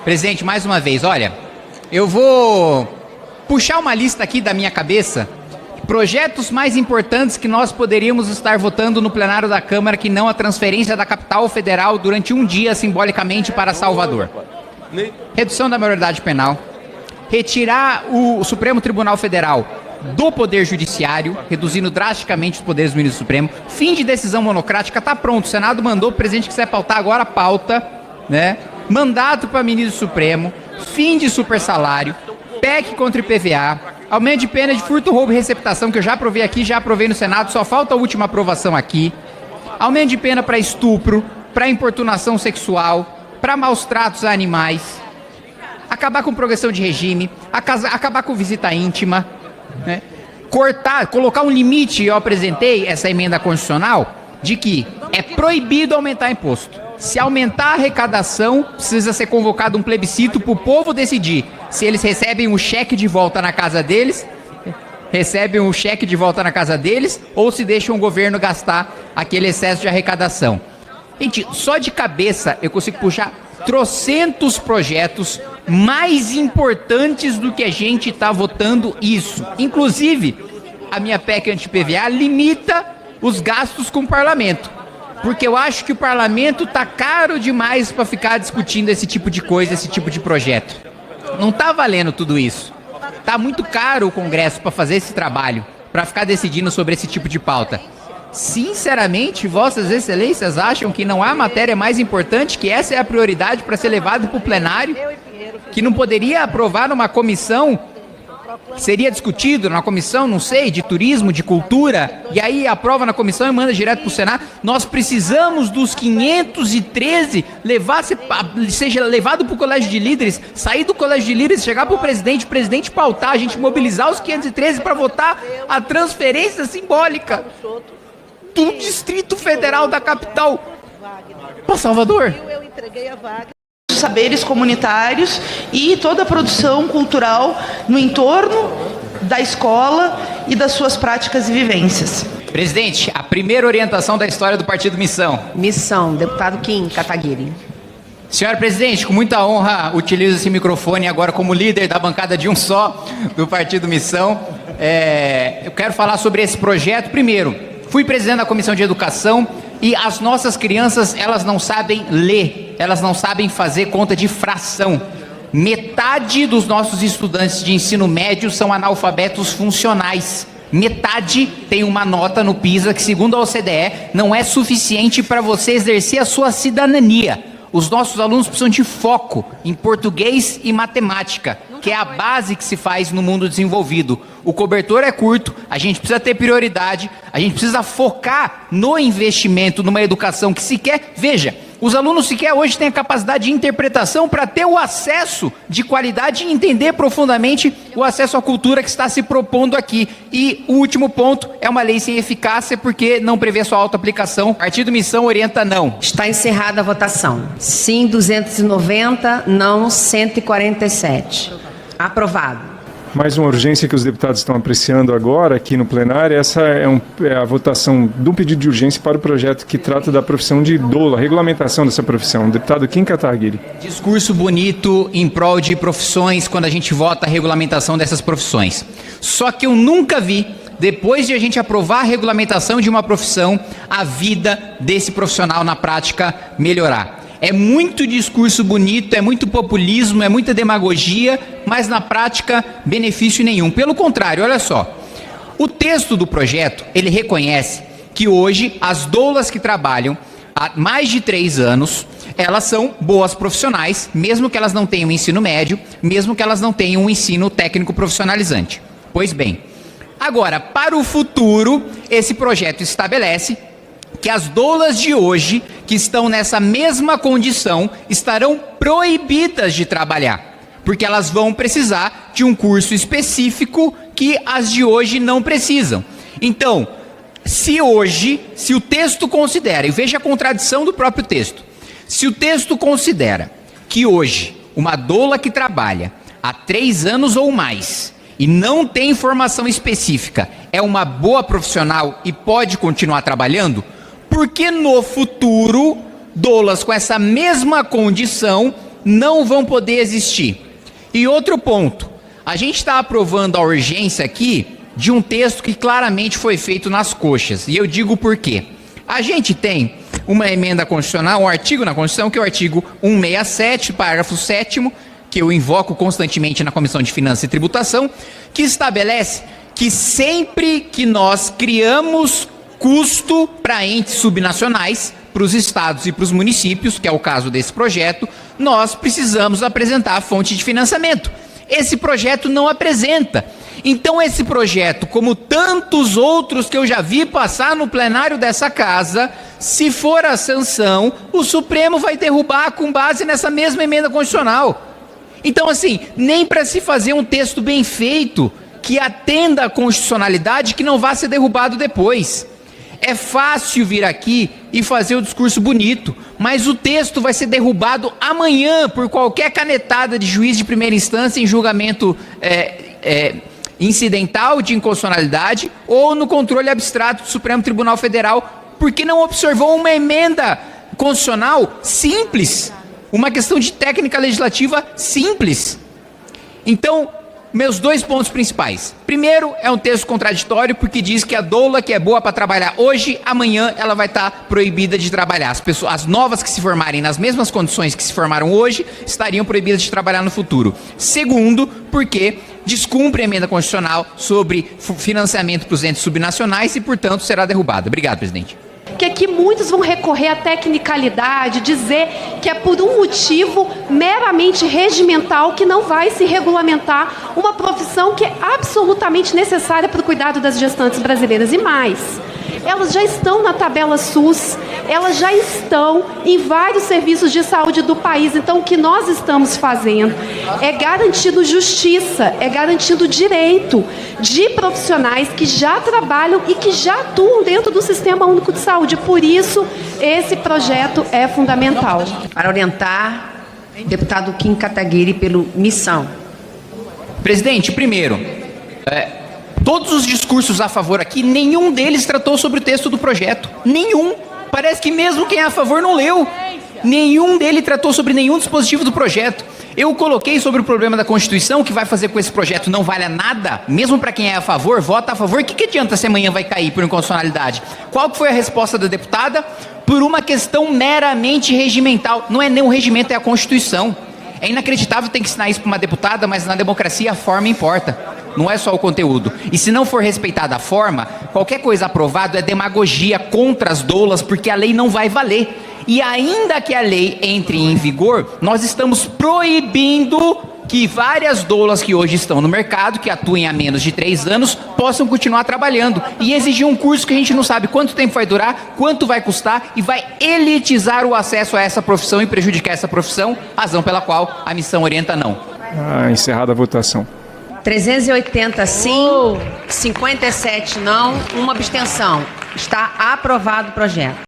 Presidente, mais uma vez, olha, eu vou puxar uma lista aqui da minha cabeça, projetos mais importantes que nós poderíamos estar votando no plenário da Câmara, que não a transferência da capital federal durante um dia, simbolicamente, para Salvador. Redução da maioridade penal, retirar o Supremo Tribunal Federal do Poder Judiciário, reduzindo drasticamente os poderes do ministro Supremo, fim de decisão monocrática, tá pronto, o Senado mandou, o presidente quiser pautar agora, pauta, né? Mandato para ministro Supremo, fim de supersalário, PEC contra IPVA, aumento de pena de furto, roubo e receptação, que eu já aprovei aqui, já aprovei no Senado, só falta a última aprovação aqui, aumento de pena para estupro, para importunação sexual, para maus tratos a animais, acabar com progressão de regime, acabar com visita íntima, né? Colocar um limite, eu apresentei essa emenda constitucional, de que é proibido aumentar imposto. Se aumentar a arrecadação, precisa ser convocado um plebiscito para o povo decidir se eles recebem um cheque de volta na casa deles, ou se deixam o governo gastar aquele excesso de arrecadação. Gente, só de cabeça eu consigo puxar trocentos projetos mais importantes do que a gente está votando isso. Inclusive, a minha PEC anti-PVA limita os gastos com o parlamento. Porque eu acho que o parlamento tá caro demais para ficar discutindo esse tipo de coisa, esse tipo de projeto. Não tá valendo tudo isso. Tá muito caro o Congresso para fazer esse trabalho, para ficar decidindo sobre esse tipo de pauta. Sinceramente, vossas excelências acham que não há matéria mais importante, que essa é a prioridade para ser levado para o plenário? Que não poderia aprovar numa comissão? Seria discutido na comissão, não sei, de turismo, de cultura, e aí aprova na comissão e manda direto para o Senado. Nós precisamos dos 513 seja levado para o colégio de líderes, sair do colégio de líderes, chegar para o presidente pautar, a gente mobilizar os 513 para votar a transferência simbólica do Distrito Federal da capital para Salvador. Eu entreguei a vaga. Saberes comunitários e toda a produção cultural no entorno da escola e das suas práticas e vivências. Presidente, a primeira orientação da história do Partido Missão. Missão, deputado Kim Kataguiri. Senhora presidente, com muita honra, utilizo esse microfone agora como líder da bancada de um só do Partido Missão. Eu quero falar sobre esse projeto. Primeiro, fui presidente da Comissão de Educação e as nossas crianças, elas não sabem ler, elas não sabem fazer conta de fração. Metade dos nossos estudantes de ensino médio são analfabetos funcionais. Metade tem uma nota no PISA que, segundo a OCDE, não é suficiente para você exercer a sua cidadania. Os nossos alunos precisam de foco em português e matemática, que é a base que se faz no mundo desenvolvido. O cobertor é curto, a gente precisa ter prioridade, a gente precisa focar no investimento, numa educação que sequer, veja, os alunos sequer hoje têm a capacidade de interpretação para ter o acesso de qualidade e entender profundamente o acesso à cultura que está se propondo aqui. E o último ponto é uma lei sem eficácia porque não prevê sua auto-aplicação. Partido Missão orienta não. Está encerrada a votação. Sim, 290, não 147. Aprovado. Mais uma urgência que os deputados estão apreciando agora aqui no plenário, essa é a votação de um pedido de urgência para o projeto que trata da profissão de doula, a regulamentação dessa profissão. Deputado Kim Kataguiri. Discurso bonito em prol de profissões quando a gente vota a regulamentação dessas profissões. Só que eu nunca vi, depois de a gente aprovar a regulamentação de uma profissão, a vida desse profissional na prática melhorar. É muito discurso bonito, é muito populismo, é muita demagogia, mas na prática benefício nenhum. Pelo contrário, olha só, o texto do projeto, ele reconhece que hoje as doulas que trabalham há mais de 3 anos, elas são boas profissionais, mesmo que elas não tenham ensino médio, mesmo que elas não tenham um ensino técnico profissionalizante. Pois bem, agora, para o futuro, esse projeto estabelece que as doulas de hoje, que estão nessa mesma condição, estarão proibidas de trabalhar, porque elas vão precisar de um curso específico que as de hoje não precisam. Então, se o texto considera, e veja a contradição do próprio texto, se o texto considera que hoje uma doula que trabalha há 3 anos ou mais e não tem formação específica é uma boa profissional e pode continuar trabalhando, porque no futuro, doulas com essa mesma condição não vão poder existir. E outro ponto, a gente está aprovando a urgência aqui de um texto que claramente foi feito nas coxas, e eu digo por quê. A gente tem uma emenda constitucional, um artigo na Constituição, que é o artigo 167, parágrafo 7º, que eu invoco constantemente na Comissão de Finanças e Tributação, que estabelece que sempre que nós criamos custo para entes subnacionais, para os estados e para os municípios, que é o caso desse projeto, nós precisamos apresentar a fonte de financiamento. Esse projeto não apresenta. Então esse projeto, como tantos outros que eu já vi passar no plenário dessa casa, se for a sanção, o Supremo vai derrubar com base nessa mesma emenda constitucional. Então assim, nem para se fazer um texto bem feito, que atenda à constitucionalidade, que não vá ser derrubado depois. É fácil vir aqui e fazer o discurso bonito, mas o texto vai ser derrubado amanhã por qualquer canetada de juiz de primeira instância em julgamento incidental de inconstitucionalidade ou no controle abstrato do Supremo Tribunal Federal, porque não observou uma emenda constitucional simples, uma questão de técnica legislativa simples. Então, meus dois pontos principais. Primeiro, é um texto contraditório porque diz que a doula que é boa para trabalhar hoje, amanhã ela vai estar proibida de trabalhar. As novas que se formarem nas mesmas condições que se formaram hoje, estariam proibidas de trabalhar no futuro. Segundo, porque descumpre a emenda constitucional sobre financiamento para os entes subnacionais e, portanto, será derrubada. Obrigado, presidente. Que aqui muitos vão recorrer à tecnicalidade, dizer que é por um motivo meramente regimental que não vai se regulamentar uma profissão que é absolutamente necessária para o cuidado das gestantes brasileiras. E mais, elas já estão na tabela SUS, elas já estão em vários serviços de saúde do país. Então, o que nós estamos fazendo é garantindo justiça, é garantindo direito de profissionais que já trabalham e que já atuam dentro do Sistema Único de Saúde. Por isso, esse projeto é fundamental. Para orientar, deputado Kim Kataguiri, pelo Missão. Presidente, primeiro, todos os discursos a favor aqui, nenhum deles tratou sobre o texto do projeto. Nenhum. Parece que mesmo quem é a favor não leu. Nenhum dele tratou sobre nenhum dispositivo do projeto. Eu coloquei sobre o problema da Constituição, que vai fazer com que esse projeto não valha nada, mesmo para quem é a favor, vota a favor. O que adianta se amanhã vai cair por inconstitucionalidade? Qual que foi a resposta da deputada? Por uma questão meramente regimental. Não é nem o regimento, é a Constituição. É inacreditável ter que ensinar isso para uma deputada, mas na democracia a forma importa. Não é só o conteúdo. E se não for respeitada a forma, qualquer coisa aprovada é demagogia contra as doulas, porque a lei não vai valer. E ainda que a lei entre em vigor, nós estamos proibindo que várias doulas que hoje estão no mercado, que atuem há menos de 3 anos, possam continuar trabalhando. E exigir um curso que a gente não sabe quanto tempo vai durar, quanto vai custar, e vai elitizar o acesso a essa profissão e prejudicar essa profissão, razão pela qual a missão orienta não. Encerrada a votação. 380 sim, 57 não, uma abstenção. Está aprovado o projeto.